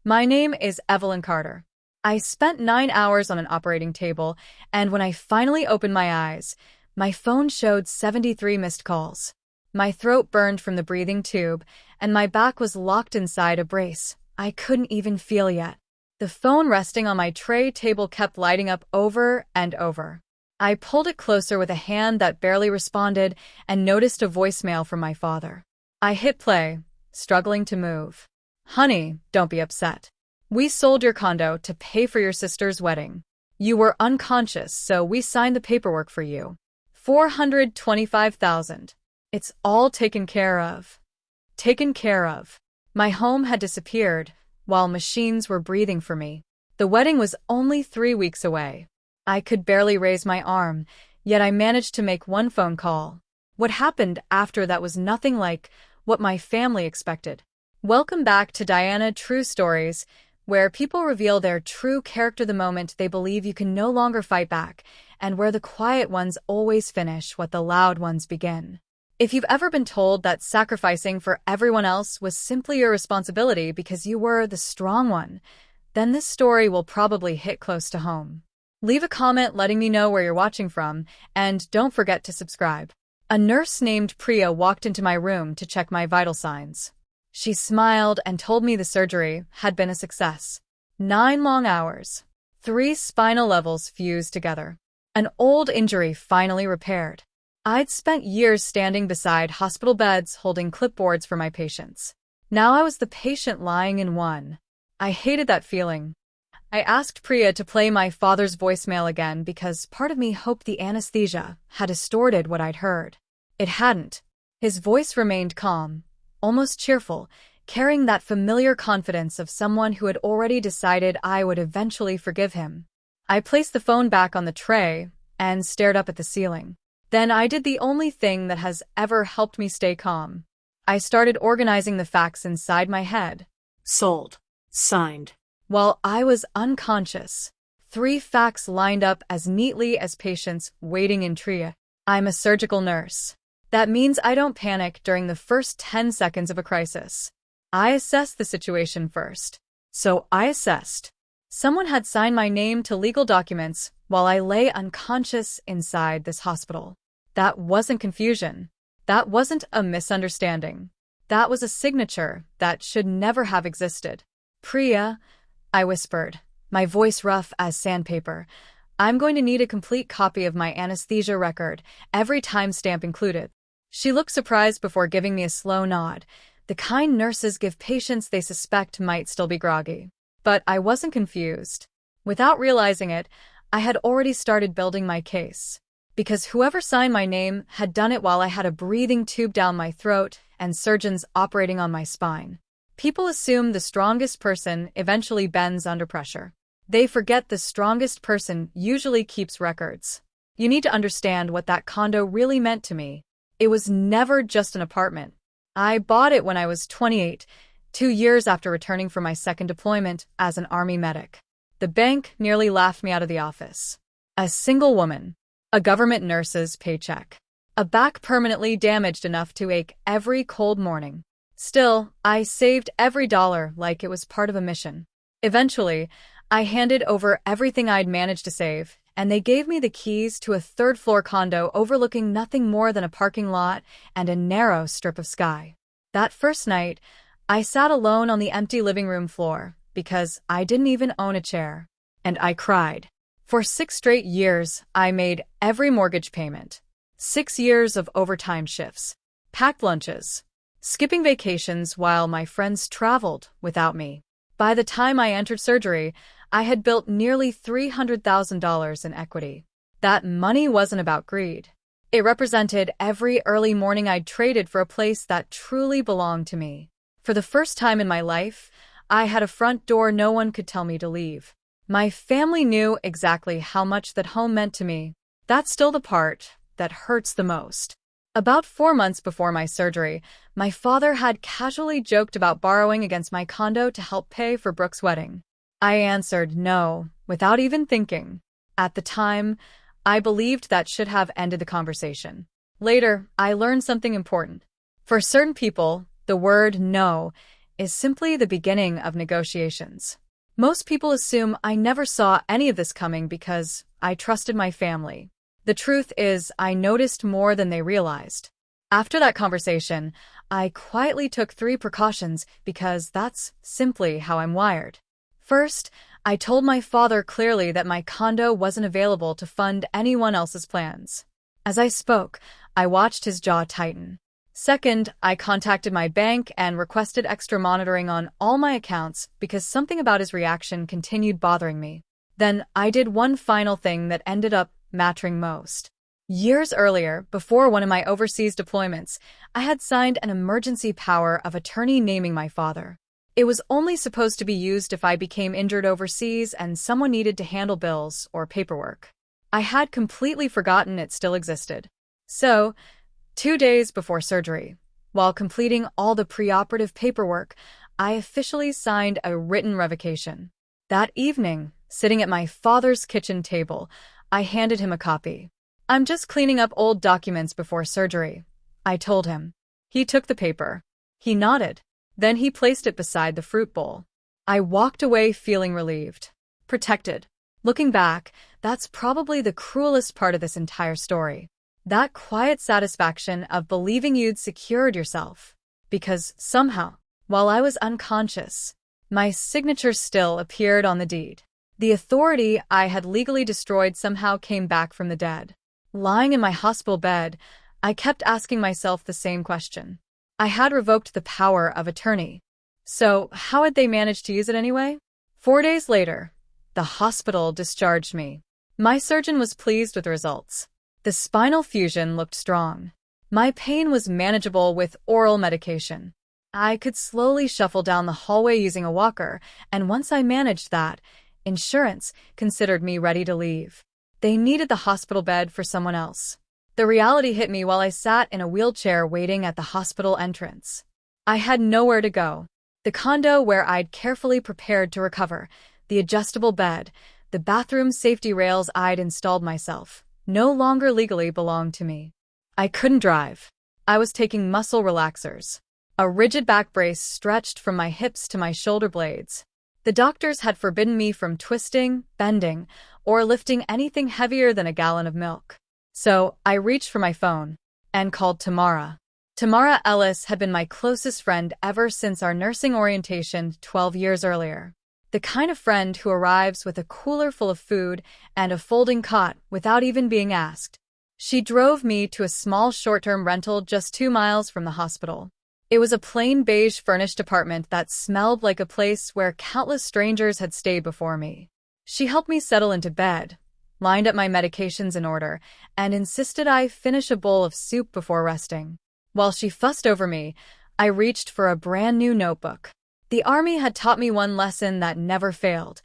My name is Evelyn Carter. I spent 9 hours on an operating table, and when I finally opened my eyes, my phone showed 73 missed calls. My throat burned from the breathing tube, and my back was locked inside a brace I couldn't even feel yet. The phone resting on my tray table kept lighting up over and over. I pulled it closer with a hand that barely responded and noticed a voicemail from my father. I hit play, struggling to move. "Honey, don't be upset. We sold your condo to pay for your sister's wedding. You were unconscious, so we signed the paperwork for you. $425,000. It's all taken care of." Taken care of. My home had disappeared, while machines were breathing for me. The wedding was only 3 weeks away. I could barely raise my arm, yet I managed to make one phone call. What happened after that was nothing like what my family expected. Welcome back to Diana True Stories, where people reveal their true character the moment they believe you can no longer fight back, and where the quiet ones always finish what the loud ones begin. If you've ever been told that sacrificing for everyone else was simply your responsibility because you were the strong one, then this story will probably hit close to home. Leave a comment letting me know where you're watching from, and don't forget to subscribe. A nurse named Priya walked into my room to check my vital signs. She smiled and told me the surgery had been a success. 9 long hours. 3 spinal levels fused together. An old injury finally repaired. I'd spent years standing beside hospital beds holding clipboards for my patients. Now I was the patient lying in one. I hated that feeling. I asked Priya to play my father's voicemail again because part of me hoped the anesthesia had distorted what I'd heard. It hadn't. His voice remained calm, almost cheerful, carrying that familiar confidence of someone who had already decided I would eventually forgive him. I placed the phone back on the tray and stared up at the ceiling. Then I did the only thing that has ever helped me stay calm. I started organizing the facts inside my head. Sold. Signed. While I was unconscious, 3 facts lined up as neatly as patients waiting in tria. I'm a surgical nurse. That means I don't panic during the first 10 seconds of a crisis. I assess the situation first. So I assessed. Someone had signed my name to legal documents while I lay unconscious inside this hospital. That wasn't confusion. That wasn't a misunderstanding. That was a signature that should never have existed. "Priya," I whispered, my voice rough as sandpaper, "I'm going to need a complete copy of my anesthesia record, every timestamp included." She looked surprised before giving me a slow nod, the kind nurses give patients they suspect might still be groggy. But I wasn't confused. Without realizing it, I had already started building my case. Because whoever signed my name had done it while I had a breathing tube down my throat and surgeons operating on my spine. People assume the strongest person eventually bends under pressure. They forget the strongest person usually keeps records. You need to understand what that condo really meant to me. It was never just an apartment. I bought it when I was 28, 2 years after returning from my second deployment as an Army medic. The bank nearly laughed me out of the office. A single woman. A government nurse's paycheck. A back permanently damaged enough to ache every cold morning. Still, I saved every dollar like it was part of a mission. Eventually, I handed over everything I'd managed to save, and they gave me the keys to a 3rd-floor condo overlooking nothing more than a parking lot and a narrow strip of sky. That first night, I sat alone on the empty living room floor because I didn't even own a chair. And I cried. For 6 straight years, I made every mortgage payment. 6 years of overtime shifts, packed lunches, skipping vacations while my friends traveled without me. By the time I entered surgery, I had built nearly $300,000 in equity. That money wasn't about greed. It represented every early morning I'd traded for a place that truly belonged to me. For the first time in my life, I had a front door no one could tell me to leave. My family knew exactly how much that home meant to me. That's still the part that hurts the most. About 4 months before my surgery, my father had casually joked about borrowing against my condo to help pay for Brooke's wedding. I answered no, without even thinking. At the time, I believed that should have ended the conversation. Later, I learned something important. For certain people, the word no is simply the beginning of negotiations. Most people assume I never saw any of this coming because I trusted my family. The truth is, I noticed more than they realized. After that conversation, I quietly took 3 precautions because that's simply how I'm wired. First, I told my father clearly that my condo wasn't available to fund anyone else's plans. As I spoke, I watched his jaw tighten. Second, I contacted my bank and requested extra monitoring on all my accounts because something about his reaction continued bothering me. Then I did one final thing that ended up mattering most. Years earlier, before one of my overseas deployments, I had signed an emergency power of attorney naming my father. It was only supposed to be used if I became injured overseas and someone needed to handle bills or paperwork. I had completely forgotten it still existed. So, 2 days before surgery, while completing all the preoperative paperwork, I officially signed a written revocation. That evening, sitting at my father's kitchen table, I handed him a copy. "I'm just cleaning up old documents before surgery," I told him. He took the paper. He nodded. Then he placed it beside the fruit bowl. I walked away feeling relieved. Protected. Looking back, that's probably the cruelest part of this entire story. That quiet satisfaction of believing you'd secured yourself. Because somehow, while I was unconscious, my signature still appeared on the deed. The authority I had legally destroyed somehow came back from the dead. Lying in my hospital bed, I kept asking myself the same question. I had revoked the power of attorney. So how had they managed to use it anyway? 4 days later, the hospital discharged me. My surgeon was pleased with the results. The spinal fusion looked strong. My pain was manageable with oral medication. I could slowly shuffle down the hallway using a walker, and once I managed that, insurance considered me ready to leave. They needed the hospital bed for someone else. The reality hit me while I sat in a wheelchair waiting at the hospital entrance. I had nowhere to go. The condo where I'd carefully prepared to recover, the adjustable bed, the bathroom safety rails I'd installed myself, no longer legally belonged to me. I couldn't drive. I was taking muscle relaxers. A rigid back brace stretched from my hips to my shoulder blades. The doctors had forbidden me from twisting, bending, or lifting anything heavier than a gallon of milk. So I reached for my phone and called Tamara. Tamara Ellis had been my closest friend ever since our nursing orientation 12 years earlier. The kind of friend who arrives with a cooler full of food and a folding cot without even being asked. She drove me to a small short-term rental just 2 miles from the hospital. It was a plain beige furnished apartment that smelled like a place where countless strangers had stayed before me. She helped me settle into bed, lined up my medications in order, and insisted I finish a bowl of soup before resting. While she fussed over me, I reached for a brand new notebook. The Army had taught me one lesson that never failed.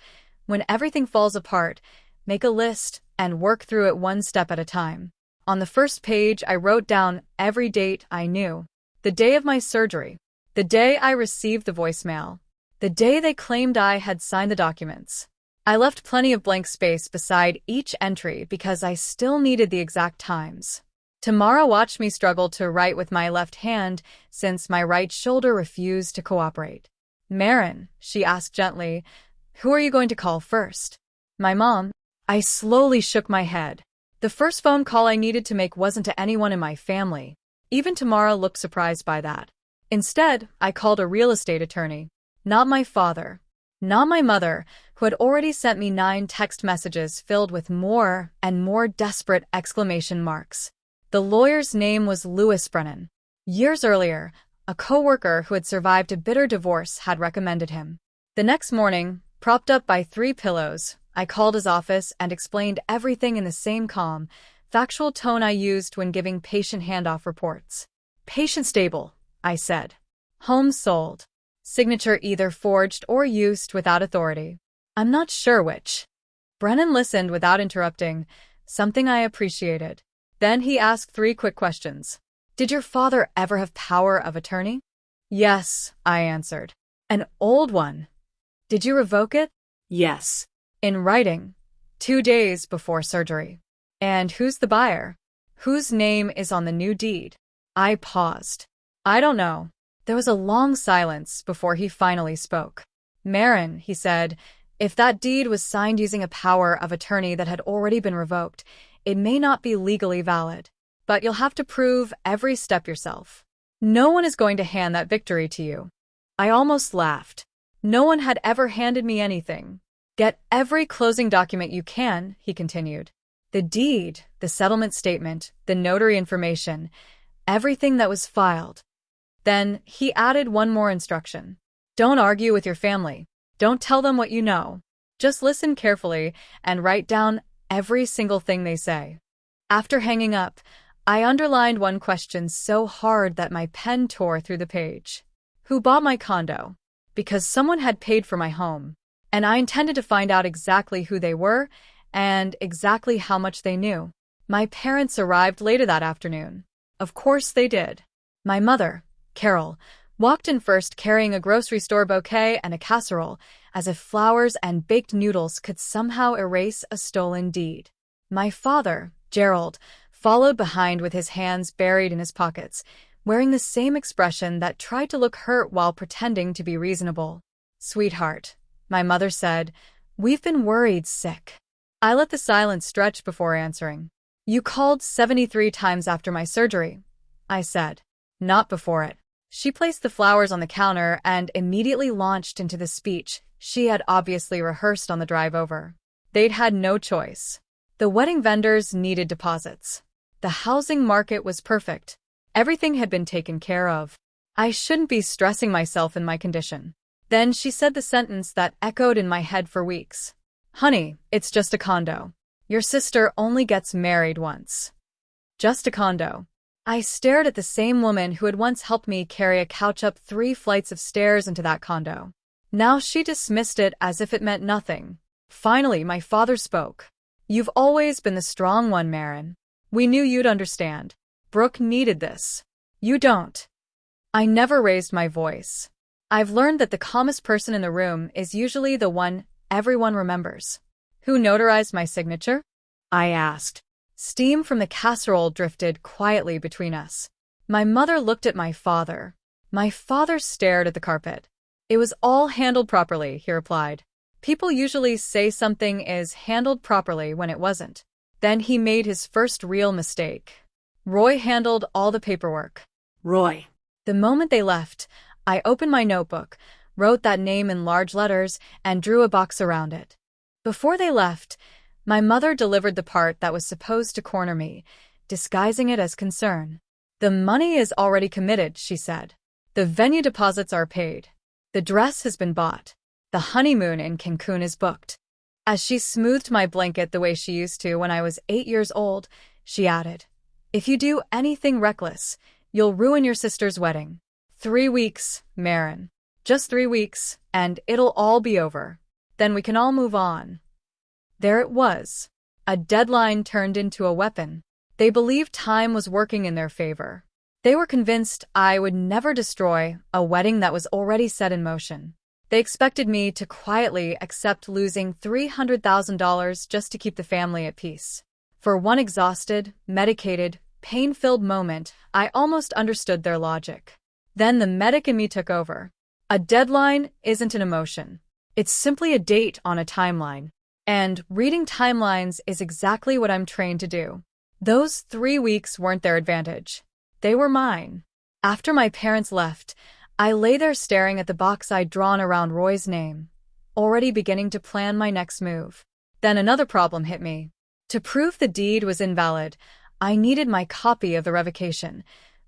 When everything falls apart, make a list and work through it one step at a time. On the first page, I wrote down every date I knew. The day of my surgery. The day I received the voicemail. The day they claimed I had signed the documents. I left plenty of blank space beside each entry because I still needed the exact times. Tamara watched me struggle to write with my left hand since my right shoulder refused to cooperate. "Marin," she asked gently, "who are you going to call first?" "My mom." I slowly shook my head. The first phone call I needed to make wasn't to anyone in my family. Even Tamara looked surprised by that. Instead, I called a real estate attorney. Not my father. Not my mother, who had already sent me 9 text messages filled with more and more desperate exclamation marks. The lawyer's name was Louis Brennan. Years earlier, a co-worker who had survived a bitter divorce had recommended him. The next morning, propped up by 3 pillows, I called his office and explained everything in the same calm, factual tone I used when giving patient handoff reports. "Patient stable," I said. "Home sold. Signature either forged or used without authority. I'm not sure which." Brennan listened without interrupting, something I appreciated. Then he asked 3 quick questions. "Did your father ever have power of attorney?" "Yes," I answered. "An old one. Did you revoke it?" Yes. "In writing, 2 days before surgery." "And who's the buyer? Whose name is on the new deed?" I paused. "I don't know. There was a long silence before he finally spoke. "Marin," he said, "if that deed was signed using a power of attorney that had already been revoked, it may not be legally valid. But you'll have to prove every step yourself. No one is going to hand that victory to you." I almost laughed. No one had ever handed me anything. "Get every closing document you can," he continued. "The deed, the settlement statement, the notary information, everything that was filed." Then he added one more instruction. "Don't argue with your family. Don't tell them what you know. Just listen carefully and write down every single thing they say." After hanging up, I underlined one question so hard that my pen tore through the page. Who bought my condo? Because someone had paid for my home, and I intended to find out exactly who they were and exactly how much they knew. My parents arrived later that afternoon. Of course they did. My mother, Carol, walked in first carrying a grocery store bouquet and a casserole, as if flowers and baked noodles could somehow erase a stolen deed. My father, Gerald, followed behind with his hands buried in his pockets, wearing the same expression that tried to look hurt while pretending to be reasonable. "Sweetheart," my mother said, "we've been worried sick." I let the silence stretch before answering. "You called 73 times after my surgery," I said. "Not before it." She placed the flowers on the counter and immediately launched into the speech she had obviously rehearsed on the drive over. They'd had no choice. The wedding vendors needed deposits. The housing market was perfect. Everything had been taken care of. I shouldn't be stressing myself in my condition. Then she said the sentence that echoed in my head for weeks. "Honey, it's just a condo. Your sister only gets married once." Just a condo. I stared at the same woman who had once helped me carry a couch up 3 flights of stairs into that condo. Now she dismissed it as if it meant nothing. Finally, my father spoke. "You've always been the strong one, Marin. We knew you'd understand. Brooke needed this. You don't." I never raised my voice. I've learned that the calmest person in the room is usually the one everyone remembers. "Who notarized my signature?" I asked. Steam from the casserole drifted quietly between us. My mother looked at my father. My father stared at the carpet. "It was all handled properly," he replied. "People usually say something is handled properly when it wasn't." Then he made his first real mistake. "Roy handled all the paperwork." Roy. The moment they left, I opened my notebook, wrote that name in large letters, and drew a box around it. Before they left, my mother delivered the part that was supposed to corner me, disguising it as concern. "The money is already committed," she said. "The venue deposits are paid. The dress has been bought. The honeymoon in Cancun is booked." As she smoothed my blanket the way she used to when I was 8 years old, she added, "If you do anything reckless, you'll ruin your sister's wedding. 3 weeks, Marin. Just 3 weeks, and it'll all be over. Then we can all move on." There it was. A deadline turned into a weapon. They believed time was working in their favor. They were convinced I would never destroy a wedding that was already set in motion. They expected me to quietly accept losing $300,000 just to keep the family at peace. For one exhausted, medicated, pain-filled moment, I almost understood their logic. Then the medic in me took over. A deadline isn't an emotion. It's simply a date on a timeline. And reading timelines is exactly what I'm trained to do. Those 3 weeks weren't their advantage. They were mine. After my parents left, I lay there staring at the box I'd drawn around Roy's name, already beginning to plan my next move. Then another problem hit me. To prove the deed was invalid, I needed my copy of the revocation,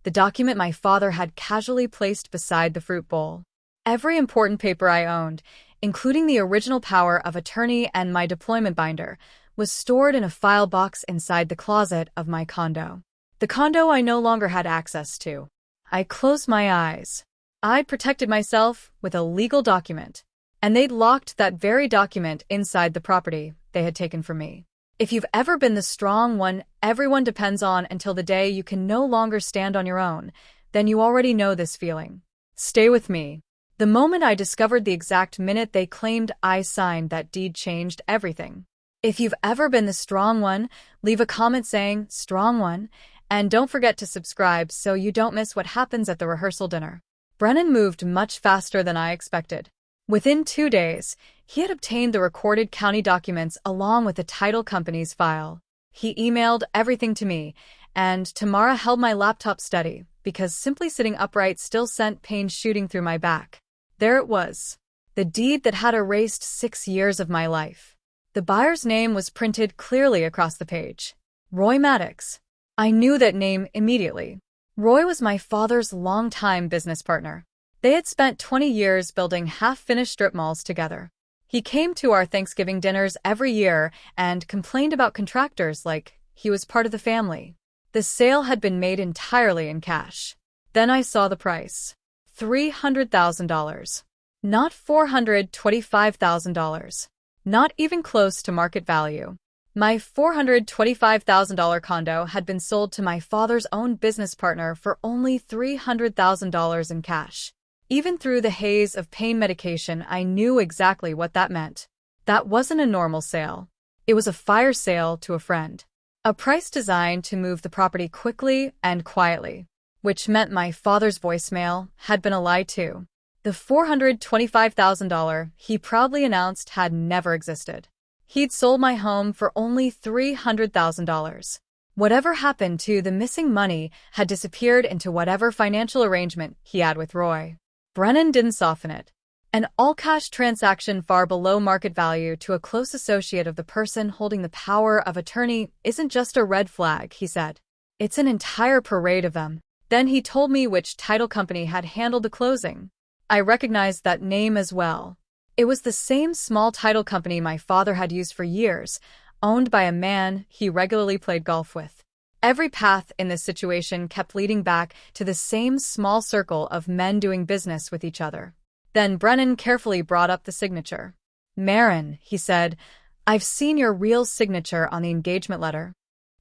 the document my father had casually placed beside the fruit bowl. Every important paper I owned, including the original power of attorney and my deployment binder, was stored in a file box inside the closet of my condo. The condo I no longer had access to. I closed my eyes. I'd protected myself with a legal document, and they'd locked that very document inside the property they had taken from me. If you've ever been the strong one everyone depends on until the day you can no longer stand on your own, then you already know this feeling. Stay with me. The moment I discovered the exact minute they claimed I signed that deed changed everything. If you've ever been the strong one, leave a comment saying "strong one," and don't forget to subscribe so you don't miss what happens at the rehearsal dinner. Brennan moved much faster than I expected. Within 2 days, he had obtained the recorded county documents along with the title company's file. He emailed everything to me, and Tamara held my laptop steady because simply sitting upright still sent pain shooting through my back. There it was, the deed that had erased 6 years of my life. The buyer's name was printed clearly across the page. Roy Maddox. I knew that name immediately. Roy was my father's longtime business partner. They had spent 20 years building half-finished strip malls together. He came to our Thanksgiving dinners every year and complained about contractors like he was part of the family. The sale had been made entirely in cash. Then I saw the price. $300,000. Not $425,000. Not even close to market value. My $425,000 condo had been sold to my father's own business partner for only $300,000 in cash. Even through the haze of pain medication, I knew exactly what that meant. That wasn't a normal sale. It was a fire sale to a friend. A price designed to move the property quickly and quietly, which meant my father's voicemail had been a lie too. The $425,000 he proudly announced had never existed. He'd sold my home for only $300,000. Whatever happened to the missing money had disappeared into whatever financial arrangement he had with Roy. Brennan didn't soften it. An all-cash transaction far below market value to a close associate of the person holding the power of attorney isn't just a red flag, he said. It's an entire parade of them. Then he told me which title company had handled the closing. I recognized that name as well. It was the same small title company my father had used for years, owned by a man he regularly played golf with. Every path in this situation kept leading back to the same small circle of men doing business with each other. Then Brennan carefully brought up the signature. "Marin," he said, "I've seen your real signature on the engagement letter.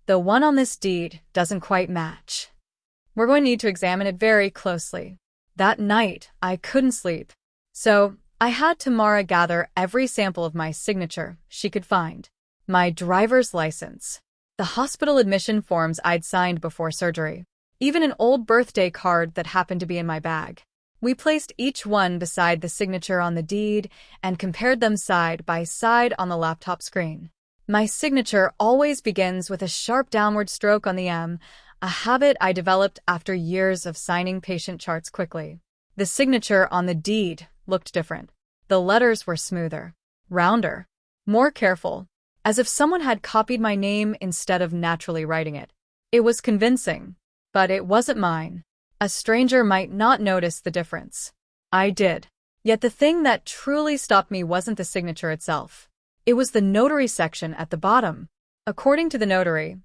The one on this deed doesn't quite match. We're going to need to examine it very closely." That night, I couldn't sleep. So, I had Tamara gather every sample of my signature she could find. My driver's license, the hospital admission forms I'd signed before surgery, even an old birthday card that happened to be in my bag. We placed each one beside the signature on the deed and compared them side by side on the laptop screen. My signature always begins with a sharp downward stroke on the M, a habit I developed after years of signing patient charts quickly. The signature on the deed looked different. The letters were smoother, rounder, more careful, as if someone had copied my name instead of naturally writing it. It was convincing, but it wasn't mine. A stranger might not notice the difference. I did. Yet the thing that truly stopped me wasn't the signature itself. It was the notary section at the bottom. According to the notary,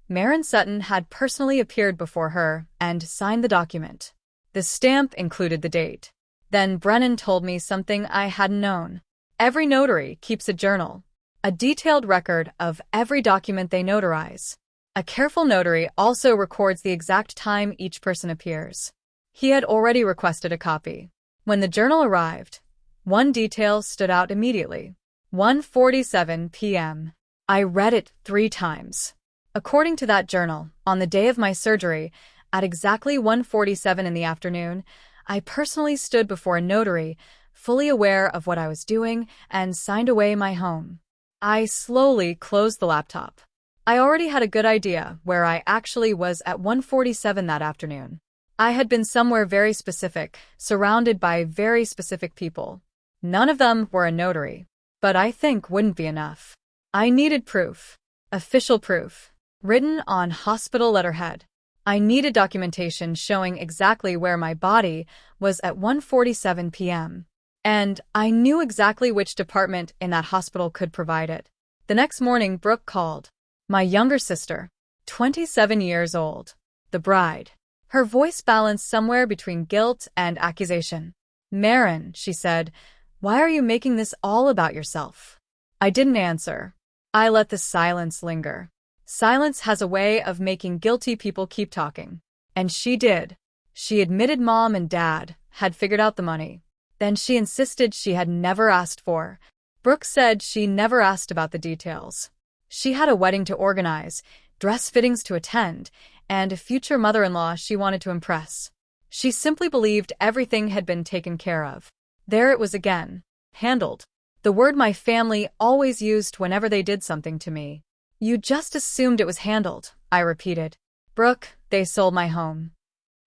Marin Sutton had personally appeared before her and signed the document. The stamp included the date. Then Brennan told me something I hadn't known. Every notary keeps a journal, a detailed record of every document they notarize. A careful notary also records the exact time each person appears. He had already requested a copy. When the journal arrived, one detail stood out immediately. 1:47 p.m. I read it 3 times. According to that journal, on the day of my surgery, at exactly 1:47 in the afternoon, I personally stood before a notary, fully aware of what I was doing, and signed away my home. I slowly closed the laptop. I already had a good idea where I actually was at 1:47 that afternoon. I had been somewhere very specific, surrounded by very specific people. None of them were a notary, but I think wouldn't be enough. I needed proof. Official proof. Written on hospital letterhead. I needed documentation showing exactly where my body was at 1:47 p.m. And I knew exactly which department in that hospital could provide it. The next morning, Brooke called. My younger sister, 27 years old. The bride. Her voice balanced somewhere between guilt and accusation. "Marin," she said, "why are you making this all about yourself?" I didn't answer. I let the silence linger. Silence has a way of making guilty people keep talking. And she did. She admitted Mom and Dad had figured out the money. Then she insisted she had never asked for. Brooke said she never asked about the details. She had a wedding to organize, dress fittings to attend, and a future mother-in-law she wanted to impress. She simply believed everything had been taken care of. There it was again. Handled. The word my family always used whenever they did something to me. You just assumed it was handled, I repeated. Brooke, they sold my home.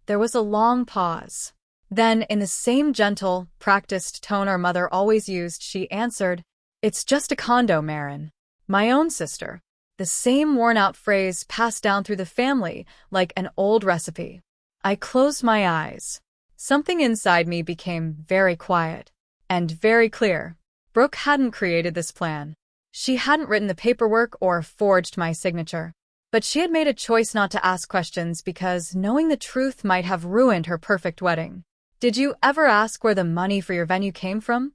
There was a long pause. Then, in the same gentle, practiced tone our mother always used, she answered, It's just a condo, Marin. My own sister. The same worn-out phrase passed down through the family, like an old recipe. I closed my eyes. Something inside me became very quiet. And very clear. Brooke hadn't created this plan. She hadn't written the paperwork or forged my signature. But she had made a choice not to ask questions because knowing the truth might have ruined her perfect wedding. Did you ever ask where the money for your venue came from?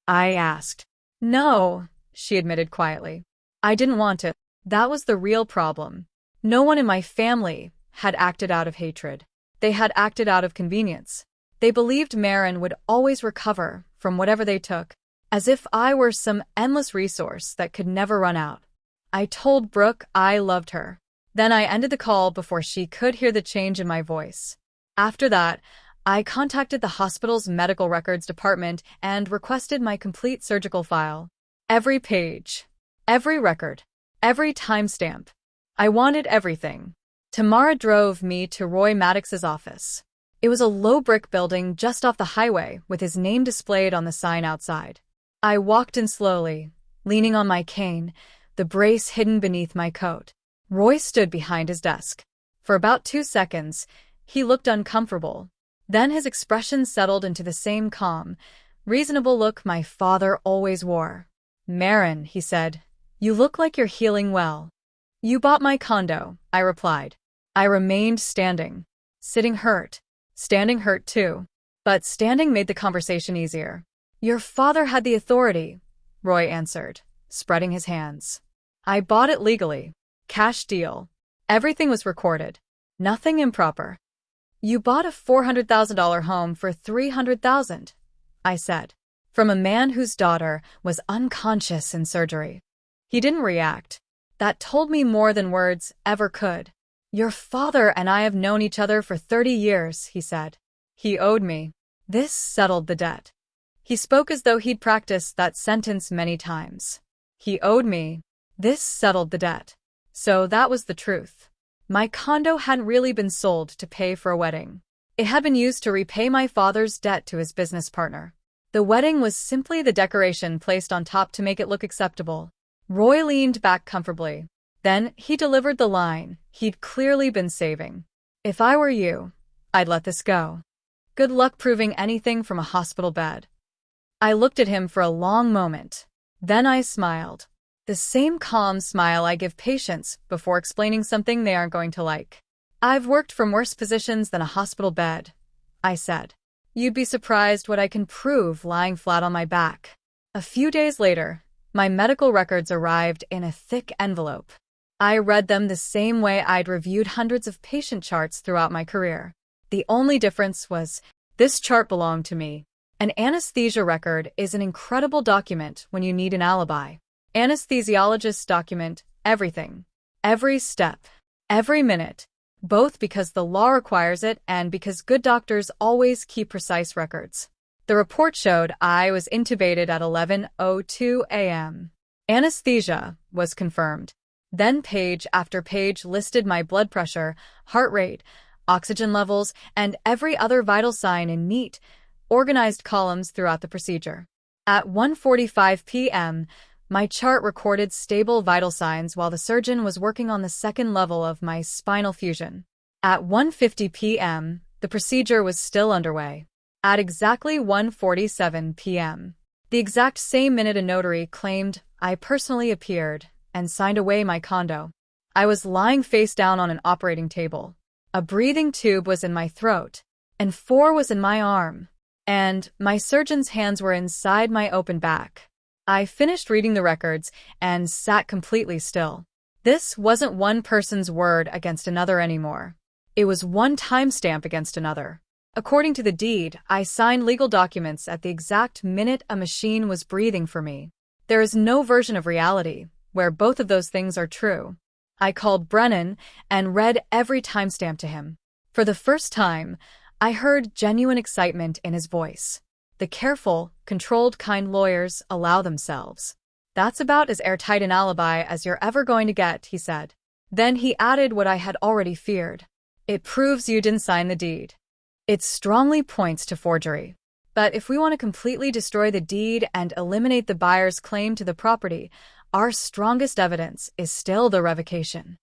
I asked. No, she admitted quietly. I didn't want to. That was the real problem. No one in my family had acted out of hatred. They had acted out of convenience. They believed Marin would always recover from whatever they took, as if I were some endless resource that could never run out. I told Brooke I loved her. Then I ended the call before she could hear the change in my voice. After that, I contacted the hospital's medical records department and requested my complete surgical file. Every page, every record, every timestamp. I wanted everything. Tamara drove me to Roy Maddox's office. It was a low brick building just off the highway with his name displayed on the sign outside. I walked in slowly, leaning on my cane, the brace hidden beneath my coat. Roy stood behind his desk. For about 2 seconds, he looked uncomfortable. Then his expression settled into the same calm, reasonable look my father always wore. Marin, he said, you look like you're healing well. You bought my condo, I replied. I remained standing. Sitting hurt. Standing hurt too. But standing made the conversation easier. Your father had the authority, Roy answered, spreading his hands. I bought it legally. Cash deal. Everything was recorded. Nothing improper. You bought a $400,000 home for $300,000, I said, from a man whose daughter was unconscious in surgery. He didn't react. That told me more than words ever could. Your father and I have known each other for 30 years, he said. He owed me. This settled the debt. He spoke as though he'd practiced that sentence many times. He owed me. This settled the debt. So that was the truth. My condo hadn't really been sold to pay for a wedding. It had been used to repay my father's debt to his business partner. The wedding was simply the decoration placed on top to make it look acceptable. Roy leaned back comfortably. Then he delivered the line he'd clearly been saving. If I were you, I'd let this go. Good luck proving anything from a hospital bed. I looked at him for a long moment. Then I smiled. The same calm smile I give patients before explaining something they aren't going to like. I've worked from worse positions than a hospital bed, I said. You'd be surprised what I can prove lying flat on my back. A few days later, my medical records arrived in a thick envelope. I read them the same way I'd reviewed hundreds of patient charts throughout my career. The only difference was, this chart belonged to me. An anesthesia record is an incredible document when you need an alibi. Anesthesiologists document everything. Every step. Every minute. Both because the law requires it and because good doctors always keep precise records. The report showed I was intubated at 11:02 a.m. Anesthesia was confirmed. Then page after page listed my blood pressure, heart rate, oxygen levels, and every other vital sign in neat, organized columns throughout the procedure. At 1:45 p.m., my chart recorded stable vital signs while the surgeon was working on the second level of my spinal fusion. At 1:50 p.m., the procedure was still underway. At exactly 1:47 p.m., the exact same minute a notary claimed I personally appeared and signed away my condo. I was lying face down on an operating table. A breathing tube was in my throat, and 4 was in my arm, and my surgeon's hands were inside my open back. I finished reading the records and sat completely still. This wasn't one person's word against another anymore. It was one timestamp against another. According to the deed, I signed legal documents at the exact minute a machine was breathing for me. There is no version of reality where both of those things are true. I called Brennan and read every timestamp to him. For the first time, I heard genuine excitement in his voice. The careful, controlled kind lawyers allow themselves. That's about as airtight an alibi as you're ever going to get, he said. Then he added what I had already feared. It proves you didn't sign the deed. It strongly points to forgery. But if we want to completely destroy the deed and eliminate the buyer's claim to the property, our strongest evidence is still the revocation.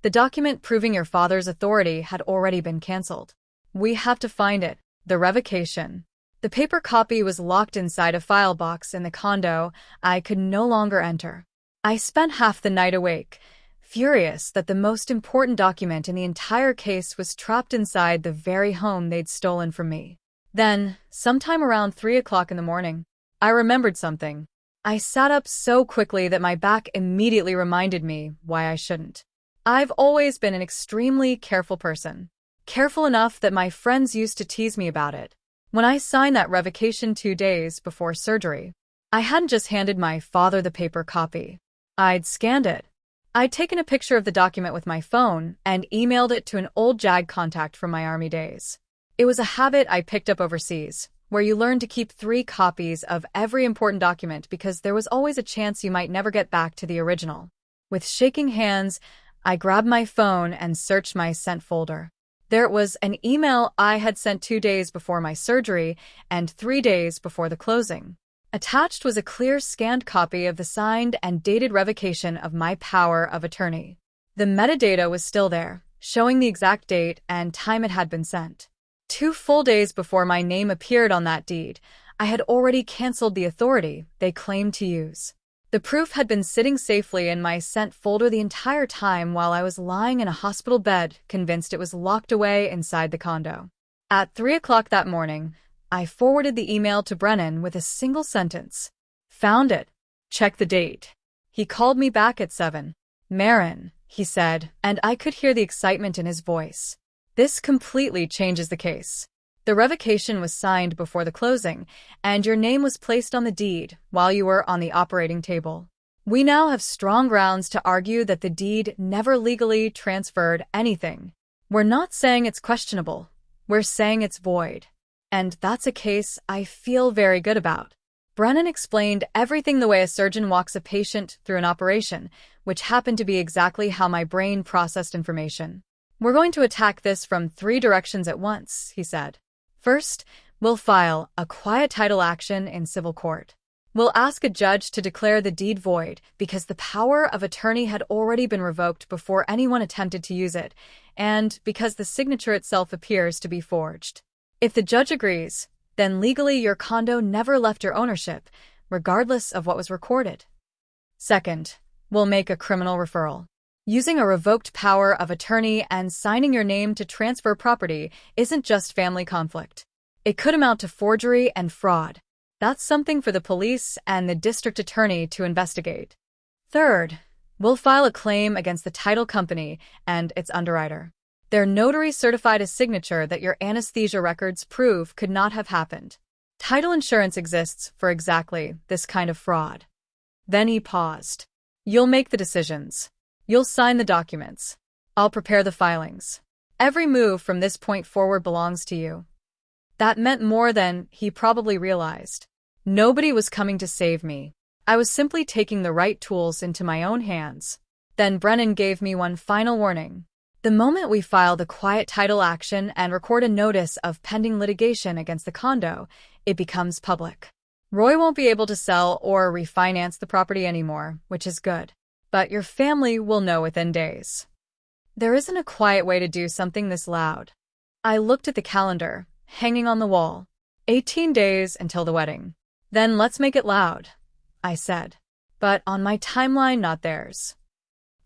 The document proving your father's authority had already been canceled. We have to find it, the revocation. The paper copy was locked inside a file box in the condo. I could no longer enter. I spent half the night awake, furious that the most important document in the entire case was trapped inside the very home they'd stolen from me. Then, sometime around 3 o'clock in the morning, I remembered something. I sat up so quickly that my back immediately reminded me why I shouldn't. I've always been an extremely careful person. Careful enough that my friends used to tease me about it. When I signed that revocation 2 days before surgery, I hadn't just handed my father the paper copy. I'd scanned it. I'd taken a picture of the document with my phone and emailed it to an old JAG contact from my army days. It was a habit I picked up overseas, where you learn to keep 3 copies of every important document because there was always a chance you might never get back to the original. With shaking hands, I grabbed my phone and searched my sent folder. There it was, an email I had sent 2 days before my surgery and 3 days before the closing. Attached was a clear scanned copy of the signed and dated revocation of my power of attorney. The metadata was still there, showing the exact date and time it had been sent. 2 full days before my name appeared on that deed, I had already canceled the authority they claimed to use. The proof had been sitting safely in my sent folder the entire time while I was lying in a hospital bed, convinced it was locked away inside the condo. At 3 o'clock that morning, I forwarded the email to Brennan with a single sentence. Found it. Check the date. He called me back at 7. Marin, he said, and I could hear the excitement in his voice. This completely changes the case. The revocation was signed before the closing, and your name was placed on the deed while you were on the operating table. We now have strong grounds to argue that the deed never legally transferred anything. We're not saying it's questionable. We're saying it's void. And that's a case I feel very good about. Brennan explained everything the way a surgeon walks a patient through an operation, which happened to be exactly how my brain processed information. We're going to attack this from 3 directions at once, he said. First, we'll file a quiet title action in civil court. We'll ask a judge to declare the deed void because the power of attorney had already been revoked before anyone attempted to use it, and because the signature itself appears to be forged. If the judge agrees, then legally your condo never left your ownership, regardless of what was recorded. Second, we'll make a criminal referral. Using a revoked power of attorney and signing your name to transfer property isn't just family conflict. It could amount to forgery and fraud. That's something for the police and the district attorney to investigate. Third, we'll file a claim against the title company and its underwriter. Their notary certified a signature that your anesthesia records prove could not have happened. Title insurance exists for exactly this kind of fraud. Then he paused. You'll make the decisions. You'll sign the documents. I'll prepare the filings. Every move from this point forward belongs to you. That meant more than he probably realized. Nobody was coming to save me. I was simply taking the right tools into my own hands. Then Brennan gave me one final warning. The moment we file the quiet title action and record a notice of pending litigation against the condo, it becomes public. Roy won't be able to sell or refinance the property anymore, which is good. But your family will know within days. There isn't a quiet way to do something this loud. I looked at the calendar, hanging on the wall. 18 days until the wedding. Then let's make it loud, I said. But on my timeline, not theirs.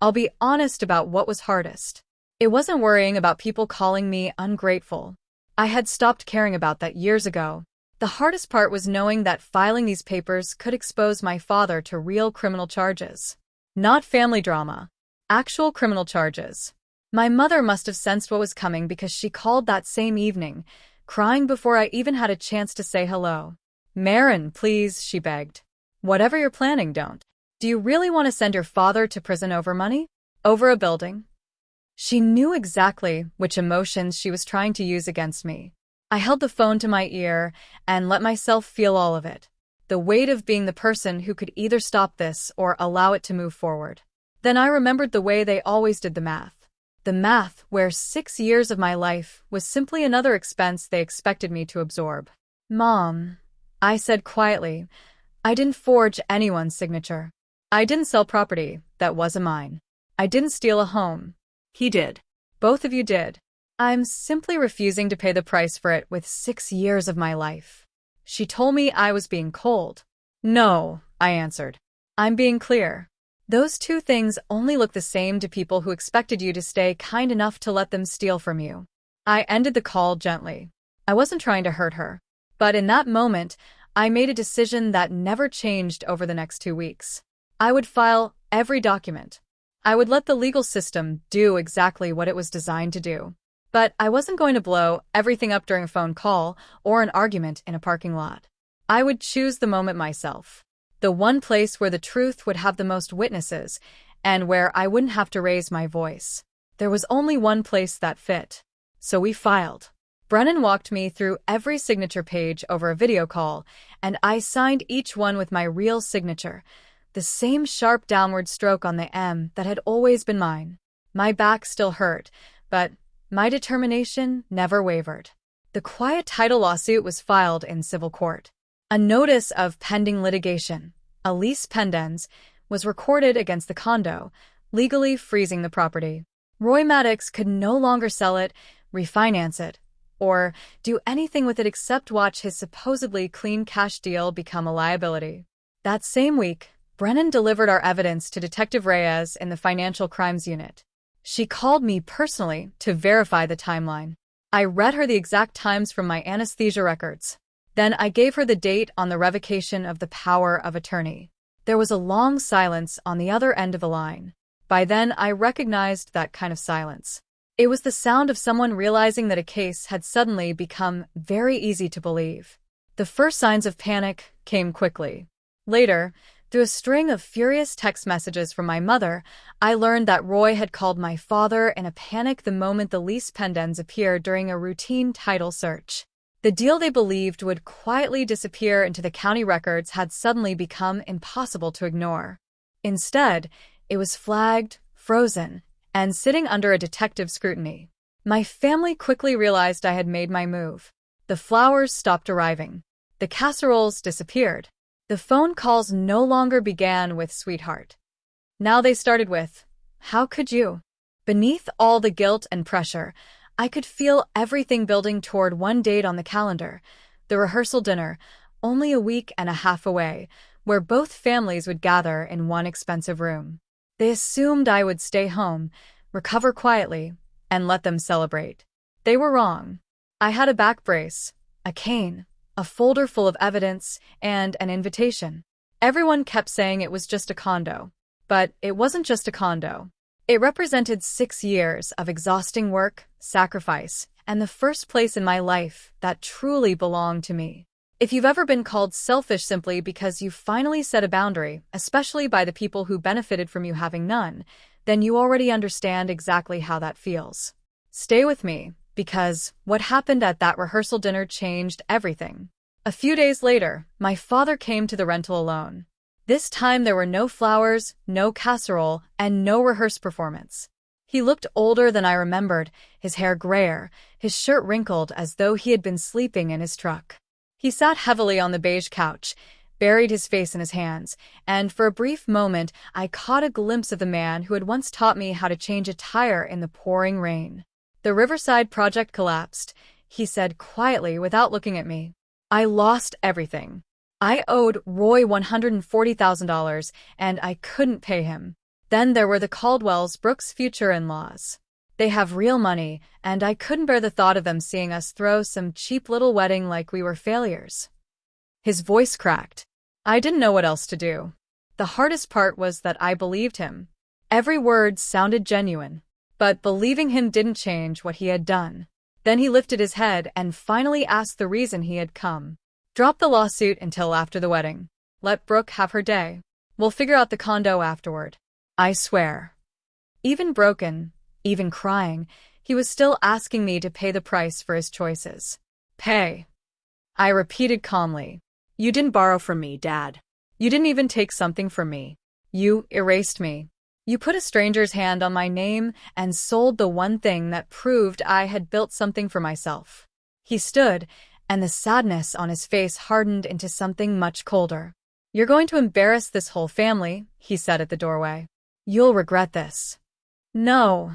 I'll be honest about what was hardest. It wasn't worrying about people calling me ungrateful. I had stopped caring about that years ago. The hardest part was knowing that filing these papers could expose my father to real criminal charges. Not family drama. Actual criminal charges. My mother must have sensed what was coming because she called that same evening, crying before I even had a chance to say hello. Marin, please, she begged. Whatever you're planning, don't. Do you really want to send your father to prison over money? Over a building? She knew exactly which emotions she was trying to use against me. I held the phone to my ear and let myself feel all of it. The weight of being the person who could either stop this or allow it to move forward. Then I remembered the way they always did the math. The math where 6 years of my life was simply another expense they expected me to absorb. Mom, I said quietly, I didn't forge anyone's signature. I didn't sell property that wasn't mine. I didn't steal a home. He did. Both of you did. I'm simply refusing to pay the price for it with 6 years of my life. She told me I was being cold. No, I answered. I'm being clear. Those two things only look the same to people who expected you to stay kind enough to let them steal from you. I ended the call gently. I wasn't trying to hurt her. But in that moment, I made a decision that never changed over the next 2 weeks. I would file every document. I would let the legal system do exactly what it was designed to do. But I wasn't going to blow everything up during a phone call or an argument in a parking lot. I would choose the moment myself. The one place where the truth would have the most witnesses and where I wouldn't have to raise my voice. There was only one place that fit. So we filed. Brennan walked me through every signature page over a video call, and I signed each one with my real signature, the same sharp downward stroke on the M that had always been mine. My back still hurt, but my determination never wavered. The quiet title lawsuit was filed in civil court. A notice of pending litigation, a lease pendens, was recorded against the condo, legally freezing the property. Roy Maddox could no longer sell it, refinance it, or do anything with it except watch his supposedly clean cash deal become a liability. That same week, Brennan delivered our evidence to Detective Reyes in the Financial Crimes Unit. She called me personally to verify the timeline. I read her the exact times from my anesthesia records. Then I gave her the date on the revocation of the power of attorney. There was a long silence on the other end of the line. By then, I recognized that kind of silence. It was the sound of someone realizing that a case had suddenly become very easy to believe. The first signs of panic came quickly. Later, through a string of furious text messages from my mother, I learned that Roy had called my father in a panic the moment the lease pendens appeared during a routine title search. The deal they believed would quietly disappear into the county records had suddenly become impossible to ignore. Instead, it was flagged, frozen, and sitting under a detective's scrutiny. My family quickly realized I had made my move. The flowers stopped arriving. The casseroles disappeared. The phone calls no longer began with "sweetheart." Now they started with, "How could you?" Beneath all the guilt and pressure, I could feel everything building toward one date on the calendar, the rehearsal dinner, only a week and a half away, where both families would gather in one expensive room. They assumed I would stay home, recover quietly, and let them celebrate. They were wrong. I had a back brace, a cane, a folder full of evidence, and an invitation. Everyone kept saying it was just a condo. But it wasn't just a condo. It represented 6 years of exhausting work, sacrifice, and the first place in my life that truly belonged to me. If you've ever been called selfish simply because you finally set a boundary, especially by the people who benefited from you having none, then you already understand exactly how that feels. Stay with me, because what happened at that rehearsal dinner changed everything. A few days later, my father came to the rental alone. This time there were no flowers, no casserole, and no rehearsed performance. He looked older than I remembered, his hair grayer, his shirt wrinkled as though he had been sleeping in his truck. He sat heavily on the beige couch, buried his face in his hands, and for a brief moment I caught a glimpse of the man who had once taught me how to change a tire in the pouring rain. "The Riverside project collapsed," he said quietly without looking at me. "I lost everything. I owed Roy $140,000, and I couldn't pay him. Then there were the Caldwells, Brooke's future in-laws. They have real money, and I couldn't bear the thought of them seeing us throw some cheap little wedding like we were failures." His voice cracked. I didn't know what else to do. The hardest part was that I believed him. Every word sounded genuine. But believing him didn't change what he had done. Then he lifted his head and finally asked the reason he had come. "Drop the lawsuit until after the wedding. Let Brooke have her day. We'll figure out the condo afterward." I swear. Even broken, even crying, he was still asking me to pay the price for his choices. Pay. I repeated calmly. You didn't borrow from me, Dad. You didn't even take something from me. You erased me. You put a stranger's hand on my name and sold the one thing that proved I had built something for myself. He stood, and the sadness on his face hardened into something much colder. You're going to embarrass this whole family, he said at the doorway. You'll regret this. No,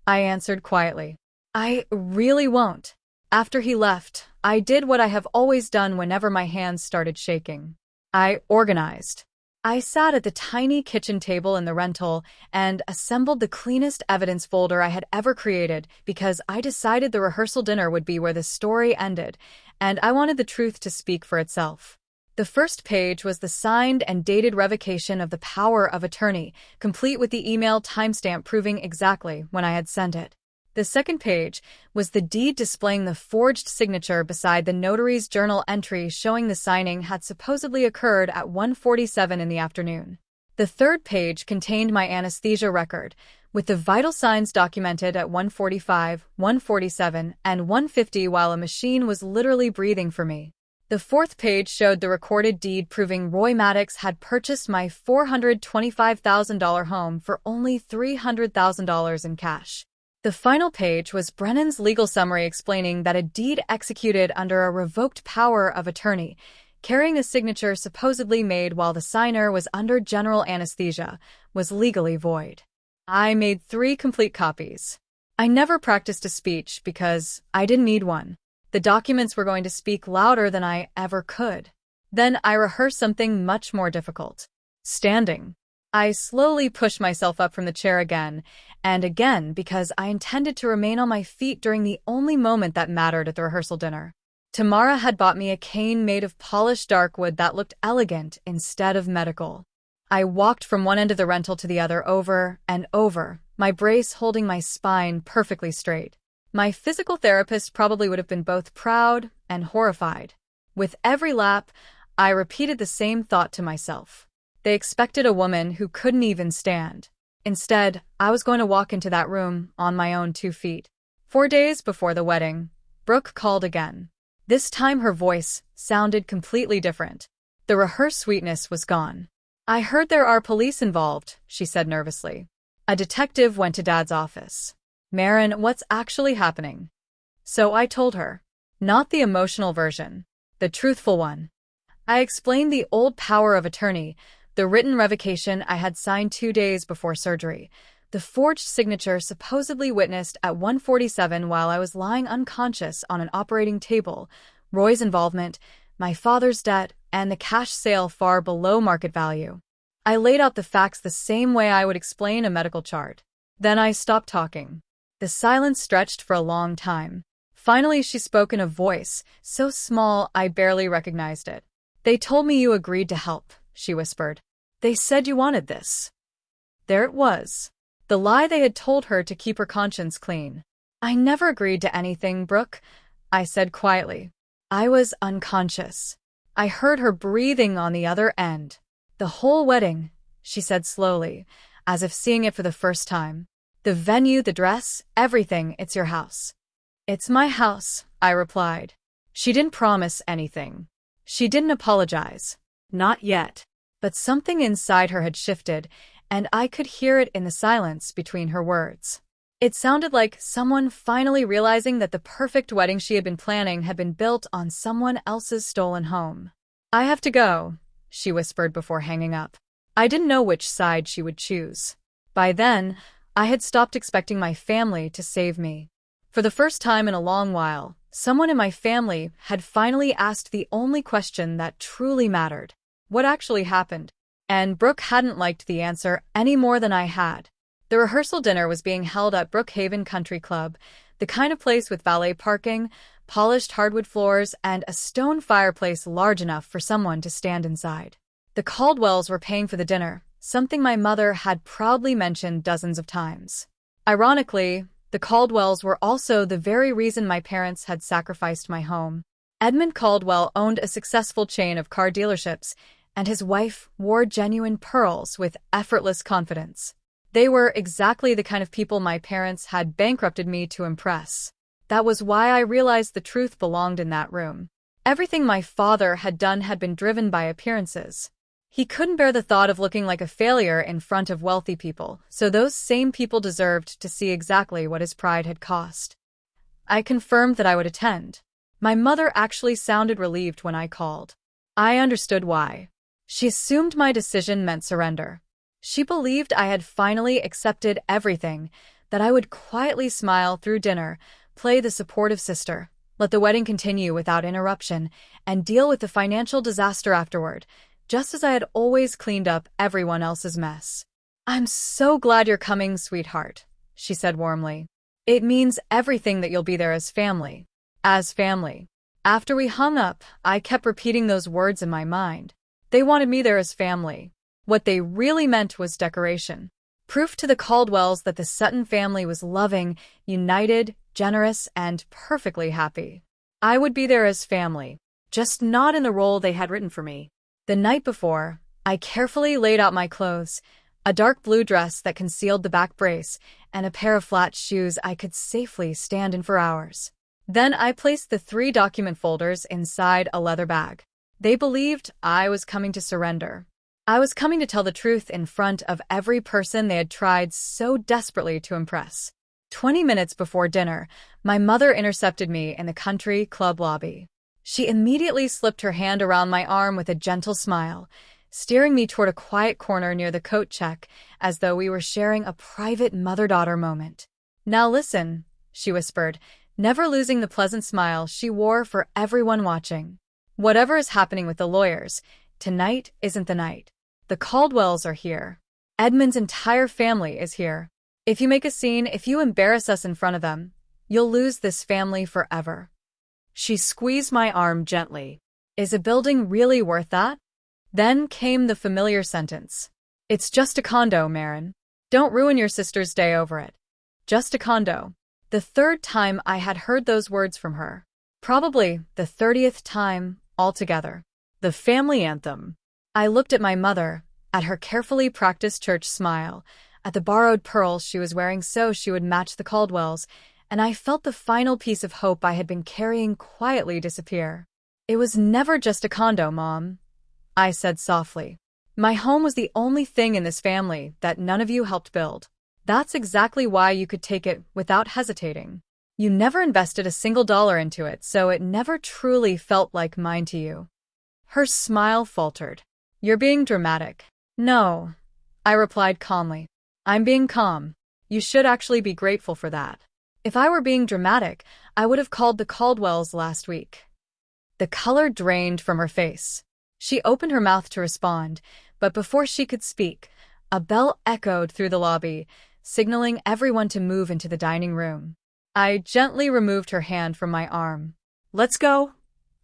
I answered quietly. I really won't. After he left, I did what I have always done whenever my hands started shaking. I organized. I sat at the tiny kitchen table in the rental and assembled the cleanest evidence folder I had ever created because I decided the rehearsal dinner would be where the story ended, and I wanted the truth to speak for itself. The first page was the signed and dated revocation of the power of attorney, complete with the email timestamp proving exactly when I had sent it. The second page was the deed displaying the forged signature beside the notary's journal entry showing the signing had supposedly occurred at 1:47 in the afternoon. The third page contained my anesthesia record, with the vital signs documented at 1:45, 1:47, and 1:50 while a machine was literally breathing for me. The fourth page showed the recorded deed proving Roy Maddox had purchased my $425,000 home for only $300,000 in cash. The final page was Brennan's legal summary explaining that a deed executed under a revoked power of attorney, carrying a signature supposedly made while the signer was under general anesthesia, was legally void. I made 3 complete copies. I never practiced a speech because I didn't need one. The documents were going to speak louder than I ever could. Then I rehearsed something much more difficult. Standing. I slowly pushed myself up from the chair again and again because I intended to remain on my feet during the only moment that mattered at the rehearsal dinner. Tamara had bought me a cane made of polished dark wood that looked elegant instead of medical. I walked from one end of the rental to the other over and over, my brace holding my spine perfectly straight. My physical therapist probably would have been both proud and horrified. With every lap, I repeated the same thought to myself. They expected a woman who couldn't even stand. Instead, I was going to walk into that room on my own 2 feet. 4 days before the wedding, Brooke called again. This time her voice sounded completely different. The rehearsed sweetness was gone. I heard there are police involved, she said nervously. A detective went to Dad's office. Marin, what's actually happening? So I told her. Not the emotional version. The truthful one. I explained the old power of attorney, the written revocation I had signed 2 days before surgery, the forged signature supposedly witnessed at 1:47 while I was lying unconscious on an operating table, Roy's involvement, my father's debt, and the cash sale far below market value. I laid out the facts the same way I would explain a medical chart. Then I stopped talking. The silence stretched for a long time. Finally, she spoke in a voice so small I barely recognized it. They told me you agreed to help, she whispered. They said you wanted this. There it was. The lie they had told her to keep her conscience clean. I never agreed to anything, Brooke, I said quietly. I was unconscious. I heard her breathing on the other end. The whole wedding, she said slowly, as if seeing it for the first time. The venue, the dress, everything, it's your house. It's my house, I replied. She didn't promise anything. She didn't apologize. Not yet. But something inside her had shifted, and I could hear it in the silence between her words. It sounded like someone finally realizing that the perfect wedding she had been planning had been built on someone else's stolen home. I have to go, she whispered before hanging up. I didn't know which side she would choose. By then, I had stopped expecting my family to save me. For the first time in a long while, someone in my family had finally asked the only question that truly mattered. What actually happened? And Brooke hadn't liked the answer any more than I had. The rehearsal dinner was being held at Brookhaven Country Club, the kind of place with valet parking, polished hardwood floors, and a stone fireplace large enough for someone to stand inside. The Caldwells were paying for the dinner, something my mother had proudly mentioned dozens of times. Ironically, the Caldwells were also the very reason my parents had sacrificed my home. Edmund Caldwell owned a successful chain of car dealerships, and his wife wore genuine pearls with effortless confidence. They were exactly the kind of people my parents had bankrupted me to impress. That was why I realized the truth belonged in that room. Everything my father had done had been driven by appearances. He couldn't bear the thought of looking like a failure in front of wealthy people, so those same people deserved to see exactly what his pride had cost. I confirmed that I would attend. My mother actually sounded relieved when I called. I understood why. She assumed my decision meant surrender. She believed I had finally accepted everything, that I would quietly smile through dinner, play the supportive sister, let the wedding continue without interruption, and deal with the financial disaster afterward, just as I had always cleaned up everyone else's mess. "I'm so glad you're coming, sweetheart," she said warmly. "It means everything that you'll be there as family." As family. After we hung up, I kept repeating those words in my mind. They wanted me there as family. What they really meant was decoration. Proof to the Caldwells that the Sutton family was loving, united, generous, and perfectly happy. I would be there as family, just not in the role they had written for me. The night before, I carefully laid out my clothes, a dark blue dress that concealed the back brace, and a pair of flat shoes I could safely stand in for hours. Then I placed the 3 document folders inside a leather bag. They believed I was coming to surrender. I was coming to tell the truth in front of every person they had tried so desperately to impress. 20 minutes before dinner, my mother intercepted me in the country club lobby. She immediately slipped her hand around my arm with a gentle smile, steering me toward a quiet corner near the coat check, as though we were sharing a private mother-daughter moment. "Now listen," she whispered, never losing the pleasant smile she wore for everyone watching. "Whatever is happening with the lawyers, tonight isn't the night. The Caldwells are here. Edmund's entire family is here. If you make a scene, if you embarrass us in front of them, you'll lose this family forever." She squeezed my arm gently. "Is a building really worth that?" Then came the familiar sentence. "It's just a condo, Marin. Don't ruin your sister's day over it. Just a condo." The 3rd time I had heard those words from her. Probably the 30th time altogether. The family anthem. I looked at my mother, at her carefully practiced church smile, at the borrowed pearls she was wearing so she would match the Caldwells, and I felt the final piece of hope I had been carrying quietly disappear. "It was never just a condo, Mom," I said softly. "My home was the only thing in this family that none of you helped build. That's exactly why you could take it without hesitating. You never invested a single dollar into it, so it never truly felt like mine to you." Her smile faltered. "You're being dramatic." "No," I replied calmly. "I'm being calm. You should actually be grateful for that. If I were being dramatic, I would have called the Caldwells last week." The color drained from her face. She opened her mouth to respond, but before she could speak, a bell echoed through the lobby, signaling everyone to move into the dining room. I gently removed her hand from my arm. "Let's go,"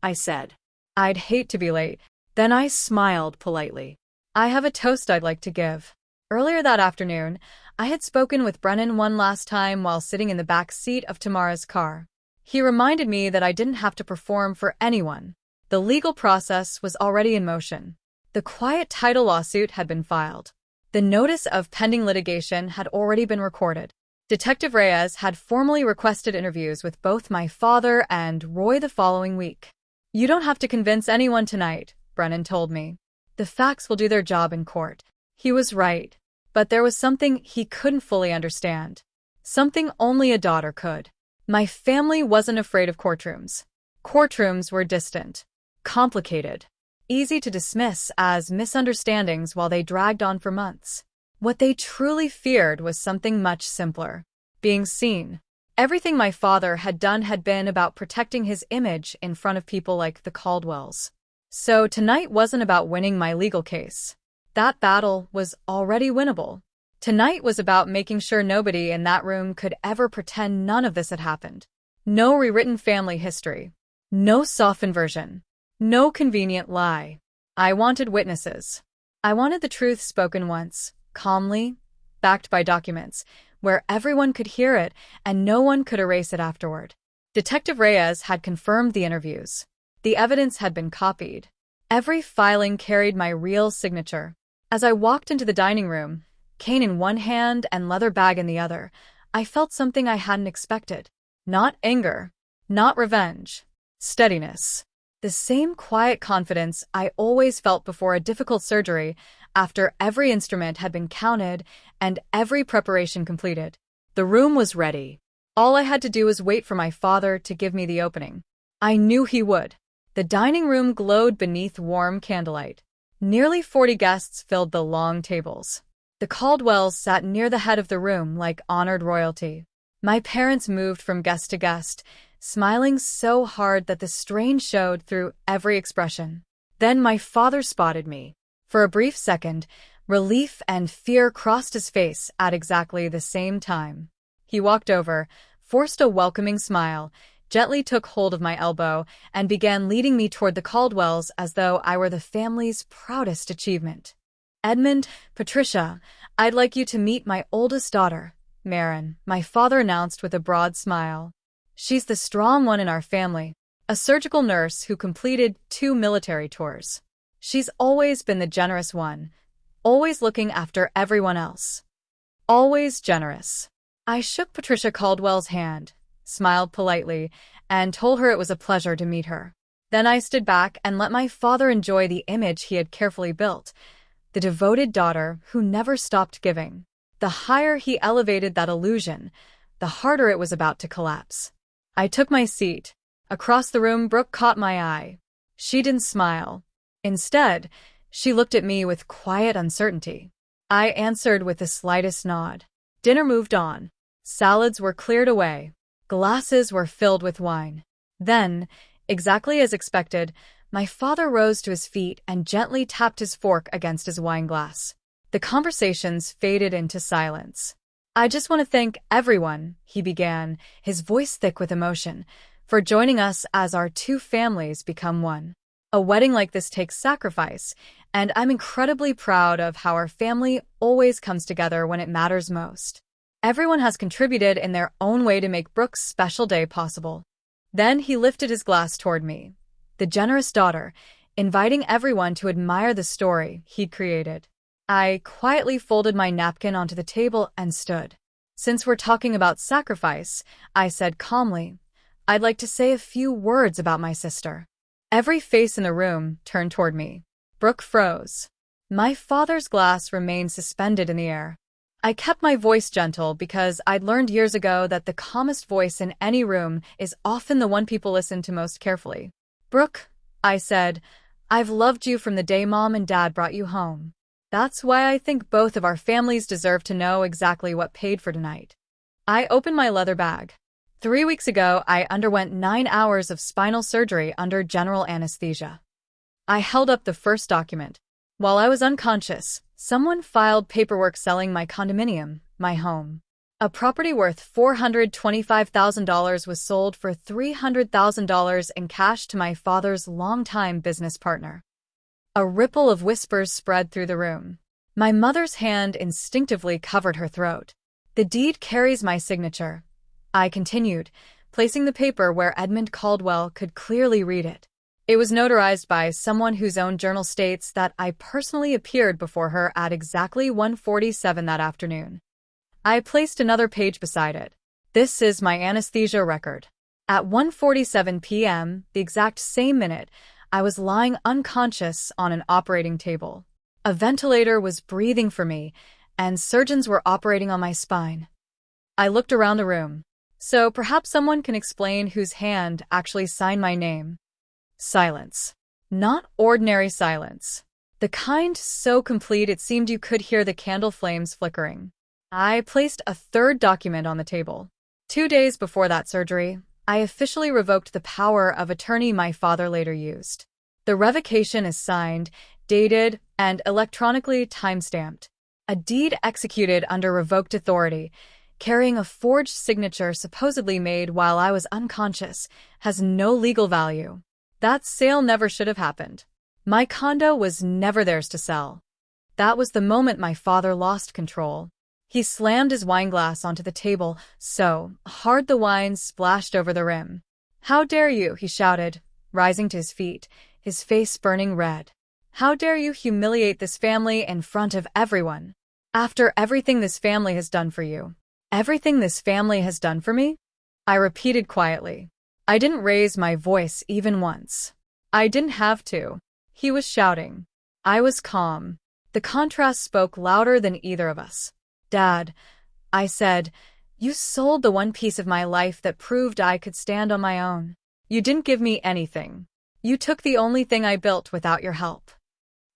I said. "I'd hate to be late." Then I smiled politely. "I have a toast I'd like to give." Earlier that afternoon, I had spoken with Brennan one last time while sitting in the back seat of Tamara's car. He reminded me that I didn't have to perform for anyone. The legal process was already in motion. The quiet title lawsuit had been filed. The notice of pending litigation had already been recorded. Detective Reyes had formally requested interviews with both my father and Roy the following week. "You don't have to convince anyone tonight," Brennan told me. "The facts will do their job in court." He was right. But there was something he couldn't fully understand. Something only a daughter could. My family wasn't afraid of courtrooms. Courtrooms were distant, complicated, easy to dismiss as misunderstandings while they dragged on for months. What they truly feared was something much simpler: being seen. Everything my father had done had been about protecting his image in front of people like the Caldwells. So tonight wasn't about winning my legal case. That battle was already winnable. Tonight was about making sure nobody in that room could ever pretend none of this had happened. No rewritten family history. No softened version. No convenient lie. I wanted witnesses. I wanted the truth spoken once, calmly, backed by documents, where everyone could hear it and no one could erase it afterward. Detective Reyes had confirmed the interviews. The evidence had been copied. Every filing carried my real signature. As I walked into the dining room, cane in one hand and leather bag in the other, I felt something I hadn't expected. Not anger. Not revenge. Steadiness. The same quiet confidence I always felt before a difficult surgery, after every instrument had been counted and every preparation completed. The room was ready. All I had to do was wait for my father to give me the opening. I knew he would. The dining room glowed beneath warm candlelight. Nearly 40 guests filled the long tables. The Caldwells sat near the head of the room like honored royalty. My parents moved from guest to guest, smiling so hard that the strain showed through every expression. Then my father spotted me. For a brief second, relief and fear crossed his face at exactly the same time. He walked over, forced a welcoming smile, gently took hold of my elbow, and began leading me toward the Caldwells as though I were the family's proudest achievement. "Edmund, Patricia, I'd like you to meet my oldest daughter, Marin," my father announced with a broad smile. "She's the strong one in our family, a surgical nurse who completed 2 military tours. She's always been the generous one, always looking after everyone else. Always generous." I shook Patricia Caldwell's hand, smiled politely, and told her it was a pleasure to meet her. Then I stood back and let my father enjoy the image he had carefully built, the devoted daughter who never stopped giving. The higher he elevated that illusion, the harder it was about to collapse. I took my seat. Across the room, Brooke caught my eye. She didn't smile. Instead, she looked at me with quiet uncertainty. I answered with the slightest nod. Dinner moved on. Salads were cleared away. Glasses were filled with wine. Then, exactly as expected, my father rose to his feet and gently tapped his fork against his wine glass. The conversations faded into silence. "I just want to thank everyone," he began, his voice thick with emotion, "for joining us as our 2 families become one. A wedding like this takes sacrifice, and I'm incredibly proud of how our family always comes together when it matters most. Everyone has contributed in their own way to make Brooke's special day possible." Then he lifted his glass toward me, the generous daughter, inviting everyone to admire the story he'd created. I quietly folded my napkin onto the table and stood. "Since we're talking about sacrifice," I said calmly, "I'd like to say a few words about my sister." Every face in the room turned toward me. Brooke froze. My father's glass remained suspended in the air. I kept my voice gentle because I'd learned years ago that the calmest voice in any room is often the one people listen to most carefully. "Brooke," I said, "I've loved you from the day Mom and Dad brought you home. That's why I think both of our families deserve to know exactly what paid for tonight." I opened my leather bag. 3 weeks ago, I underwent 9 hours of spinal surgery under general anesthesia. I held up the first document. While I was unconscious, someone filed paperwork selling my condominium, my home. A property worth $425,000 was sold for $300,000 in cash to my father's longtime business partner. A ripple of whispers spread through the room. My mother's hand instinctively covered her throat. "The deed carries my signature," I continued, placing the paper where Edmund Caldwell could clearly read it. It was notarized by someone whose own journal states that I personally appeared before her at exactly 1:47 that afternoon. I placed another page beside it. "This is my anesthesia record." At 1:47 p.m., the exact same minute, I was lying unconscious on an operating table. A ventilator was breathing for me, and surgeons were operating on my spine. I looked around the room. So perhaps someone can explain whose hand actually signed my name. Silence. Not ordinary silence. The kind so complete it seemed you could hear the candle flames flickering. I placed a third document on the table. 2 days before that surgery, I officially revoked the power of attorney my father later used. The revocation is signed, dated, and electronically time-stamped. A deed executed under revoked authority, carrying a forged signature supposedly made while I was unconscious, has no legal value. That sale never should have happened. My condo was never theirs to sell. That was the moment my father lost control. He slammed his wineglass onto the table so hard the wine splashed over the rim. "How dare you?" he shouted, rising to his feet, his face burning red. "How dare you humiliate this family in front of everyone? After everything this family has done for you. Everything this family has done for me?" I repeated quietly. I didn't raise my voice even once. I didn't have to. He was shouting. I was calm. The contrast spoke louder than either of us. Dad, I said, you sold the one piece of my life that proved I could stand on my own. You didn't give me anything. You took the only thing I built without your help.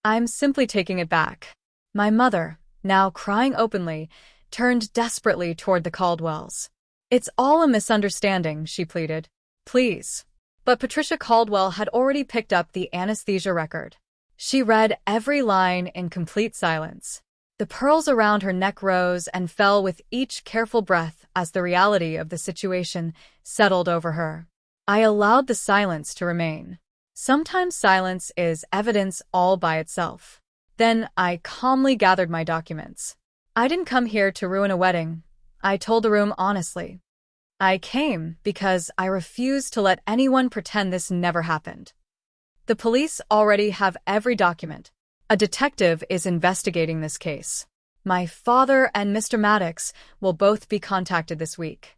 I'm simply taking it back. My mother, now crying openly, turned desperately toward the Caldwells. It's all a misunderstanding, she pleaded. Please. But Patricia Caldwell had already picked up the anesthesia record. She read every line in complete silence. The pearls around her neck rose and fell with each careful breath as the reality of the situation settled over her. I allowed the silence to remain. Sometimes silence is evidence all by itself. Then I calmly gathered my documents. I didn't come here to ruin a wedding. I told the room honestly. I came because I refused to let anyone pretend this never happened. The police already have every document. A detective is investigating this case. My father and Mr. Maddox will both be contacted this week.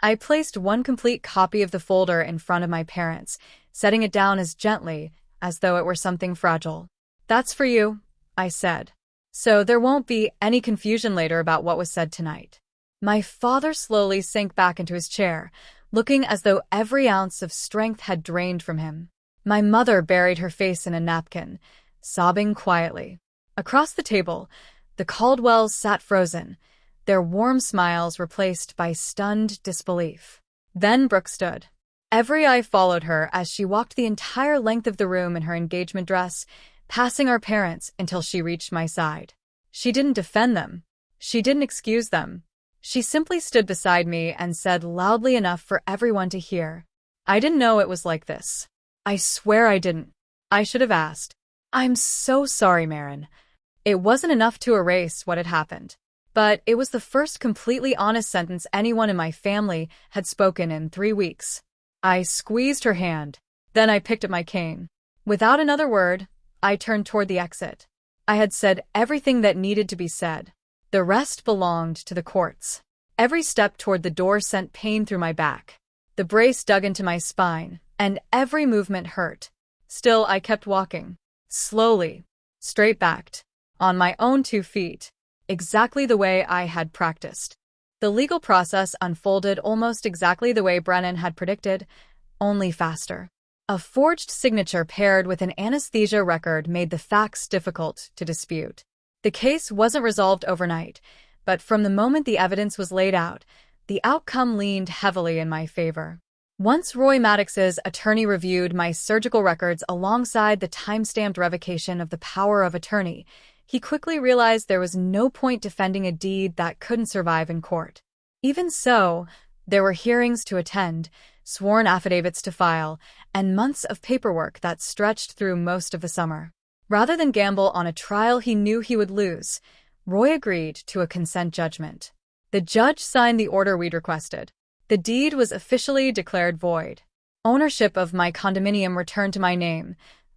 I placed one complete copy of the folder in front of my parents, setting it down as gently as though it were something fragile. That's for you, I said. So there won't be any confusion later about what was said tonight. My father slowly sank back into his chair, looking as though every ounce of strength had drained from him. My mother buried her face in a napkin, sobbing quietly. Across the table, the Caldwells sat frozen, their warm smiles replaced by stunned disbelief. Then Brooke stood. Every eye followed her as she walked the entire length of the room in her engagement dress, passing our parents until she reached my side. She didn't defend them. She didn't excuse them. She simply stood beside me and said loudly enough for everyone to hear, I didn't know it was like this. I swear I didn't. I should have asked. I'm so sorry, Marin. It wasn't enough to erase what had happened. But it was the first completely honest sentence anyone in my family had spoken in 3 weeks. I squeezed her hand. Then I picked up my cane. Without another word, I turned toward the exit. I had said everything that needed to be said. The rest belonged to the courts. Every step toward the door sent pain through my back. The brace dug into my spine, and every movement hurt. Still, I kept walking. Slowly, straight-backed, on my own 2 feet, exactly the way I had practiced. The legal process unfolded almost exactly the way Brennan had predicted, only faster. A forged signature paired with an anesthesia record made the facts difficult to dispute. The case wasn't resolved overnight, but from the moment the evidence was laid out, the outcome leaned heavily in my favor. Once Roy Maddox's attorney reviewed my surgical records alongside the time-stamped revocation of the power of attorney, he quickly realized there was no point defending a deed that couldn't survive in court. Even so, there were hearings to attend, sworn affidavits to file, and months of paperwork that stretched through most of the summer. Rather than gamble on a trial he knew he would lose, Roy agreed to a consent judgment. The judge signed the order we'd requested. The deed was officially declared void. Ownership of my condominium returned to my name,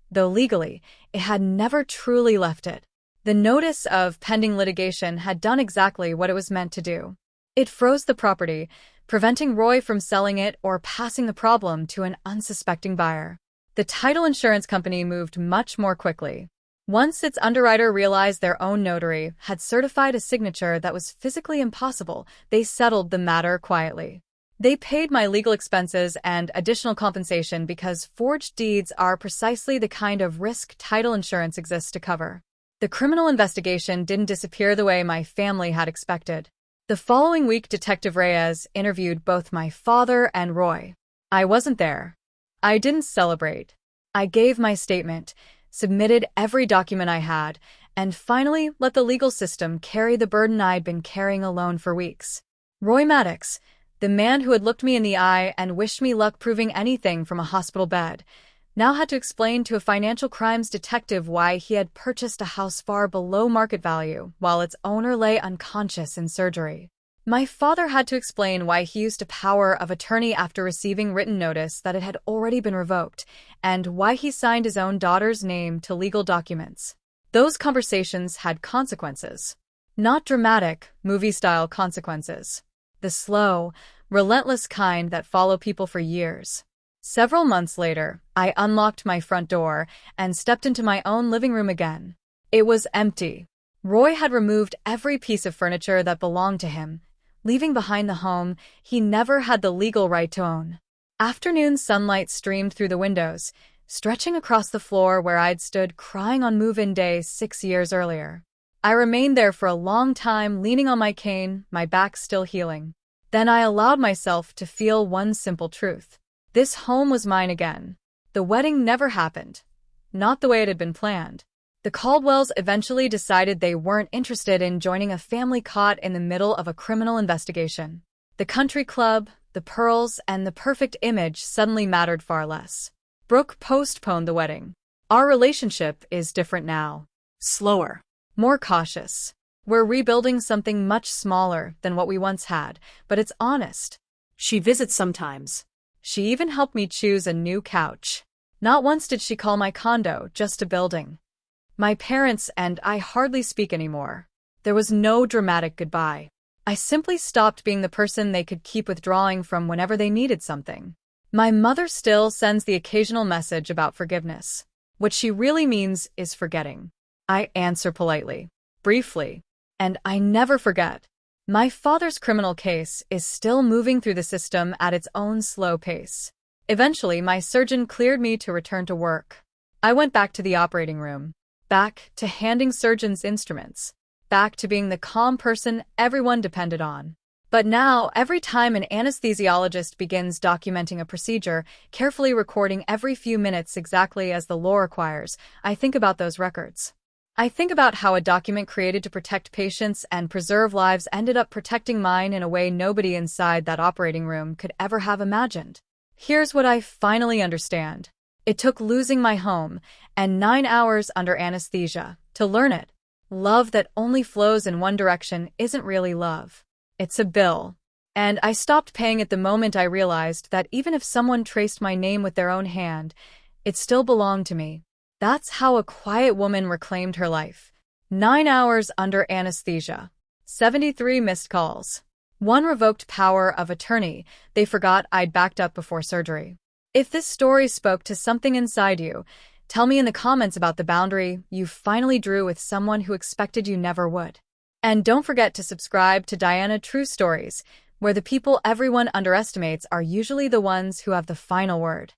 though legally, it had never truly left it. The notice of pending litigation had done exactly what it was meant to do. It froze the property, preventing Roy from selling it or passing the problem to an unsuspecting buyer. The title insurance company moved much more quickly. Once its underwriter realized their own notary had certified a signature that was physically impossible, they settled the matter quietly. They paid my legal expenses and additional compensation because forged deeds are precisely the kind of risk title insurance exists to cover. The criminal investigation didn't disappear the way my family had expected. The following week, Detective Reyes interviewed both my father and Roy. I wasn't there. I didn't celebrate. I gave my statement, submitted every document I had, and finally let the legal system carry the burden I'd been carrying alone for weeks. Roy Maddox, the man who had looked me in the eye and wished me luck proving anything from a hospital bed, now had to explain to a financial crimes detective why he had purchased a house far below market value while its owner lay unconscious in surgery. My father had to explain why he used a power of attorney after receiving written notice that it had already been revoked, and why he signed his own daughter's name to legal documents. Those conversations had consequences. Not dramatic, movie-style consequences. The slow, relentless kind that follow people for years. Several months later, I unlocked my front door and stepped into my own living room again. It was empty. Roy had removed every piece of furniture that belonged to him, leaving behind the home he never had the legal right to own. Afternoon sunlight streamed through the windows, stretching across the floor where I'd stood crying on move-in day 6 years earlier. I remained there for a long time, leaning on my cane, my back still healing. Then I allowed myself to feel one simple truth. This home was mine again. The wedding never happened. Not the way it had been planned. The Caldwells eventually decided they weren't interested in joining a family caught in the middle of a criminal investigation. The country club, the pearls, and the perfect image suddenly mattered far less. Brooke postponed the wedding. Our relationship is different now. Slower. More cautious. We're rebuilding something much smaller than what we once had, but it's honest. She visits sometimes. She even helped me choose a new couch. Not once did she call my condo just a building. My parents and I hardly speak anymore. There was no dramatic goodbye. I simply stopped being the person they could keep withdrawing from whenever they needed something. My mother still sends the occasional message about forgiveness. What she really means is forgetting. I answer politely, briefly, and I never forget. My father's criminal case is still moving through the system at its own slow pace. Eventually, my surgeon cleared me to return to work. I went back to the operating room, back to handing surgeons instruments, back to being the calm person everyone depended on. But now, every time an anesthesiologist begins documenting a procedure, carefully recording every few minutes exactly as the law requires, I think about those records. I think about how a document created to protect patients and preserve lives ended up protecting mine in a way nobody inside that operating room could ever have imagined. Here's what I finally understand. It took losing my home and 9 hours under anesthesia to learn it. Love that only flows in one direction isn't really love. It's a bill. And I stopped paying it the moment I realized that even if someone traced my name with their own hand, it still belonged to me. That's how a quiet woman reclaimed her life. 9 hours under anesthesia. 73 missed calls. 1 revoked power of attorney. They forgot I'd backed up before surgery. If this story spoke to something inside you, tell me in the comments about the boundary you finally drew with someone who expected you never would. And don't forget to subscribe to Diana True Stories, where the people everyone underestimates are usually the ones who have the final word.